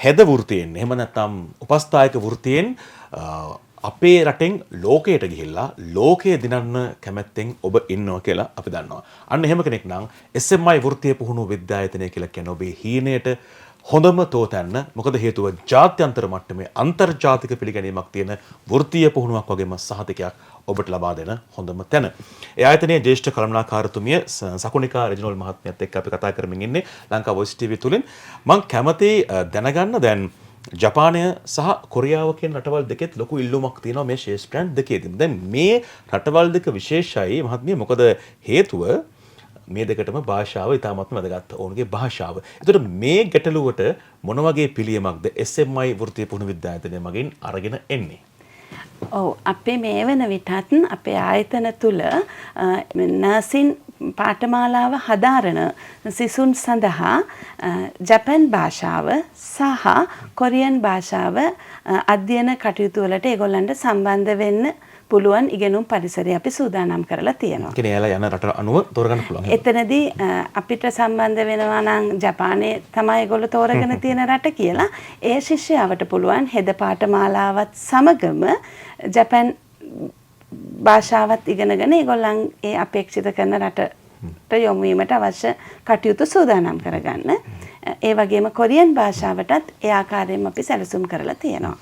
හෙද වෘත්තියෙන් එහෙම නැත්නම් උපස්ථායක වෘත්තියෙන් අපේ රටෙන් ලෝකයට ගිහිල්ලා ලෝකයේ දිනන්න කැමැත්තෙන් ඔබ ඉන්නවා කියලා අපි දන්නවා. අන්න එහෙම කෙනෙක් නම් SMI වෘත්තීය පුහුණු විද්‍යායතනය කියලා කියන ඔබේ හීනයට හොඳම තෝතැන්න. මොකද හේතුව ජාත්‍යන්තර මට්ටමේ අන්තර්ජාතික පිළිගැනීමක් තියෙන වෘත්තීය පුහුණුවක් වගේම සහතිකයක් ඔබට ලබා දෙන හොඳම තැන. ඒ ආයතනයේ ජ්‍යෙෂ්ඨ කළමනාකාරතුමිය සකුනිකා රෙජිනෝල් මහත්මියත් එක්ක අපි කතා කරමින් ඉන්නේ ලංකා වොයිස් TV තුලින්. මම කැමති දැනගන්න දැන් ජපානය සහ කොරියාව කියන රටවල් දෙකෙත් ලොකු ඉල්ලුමක් තියෙනවා මේ ශේෂ්ත්‍රයන් දෙකේදීම. දැන් මේ රටවල් දෙක විශේෂයි මහත්මිය. මොකද හේතුව මේ දෙකටම භාෂාව ඉතාමත්ම වැදගත්. ඔවුන්ගේ භාෂාව. ඒතකොට මේ ගැටලුවට මොන වගේ පිළියමක්ද SMI වෘත්තීය පුහුණු විද්‍යායතනය මගින් අරගෙන එන්නේ? ඔව් අපේ මේ වෙන විටත් අපේ ආයතන තුල නර්සින් පාඨමාලාව හදාරන සිසුන් සඳහා ජපන් භාෂාව සහ කොරියන් භාෂාව අධ්‍යයන කටයුතු වලට ඒගොල්ලන්ට සම්බන්ධ වෙන්න පුළුවන් ඉගෙනුම් පරිසරය අපි සූදානම් කරලා තියෙනවා. කියන්නේ එයාලා යන රට අනුව තෝරගන්න පුළුවන්. එතනදී අපිට සම්බන්ධ වෙනවා නම් ජපානයේ තමයි ඒගොල්ලෝ තෝරගෙන තියෙන රට කියලා ඒ ශිෂ්‍යයාවට පුළුවන් හෙද පාඨමාලාවත් සමගම ජපන් භාෂාවත් ඉගෙනගෙන ඒගොල්ලන් ඒ අපේක්ෂිත කරන රටට යොමු වීමට අවශ්‍ය කටයුතු සූදානම් කරගන්න. ඒ වගේම කොරියන් භාෂාවටත් ඒ ආකාරයෙන්ම අපි සැලසුම් කරලා තියෙනවා.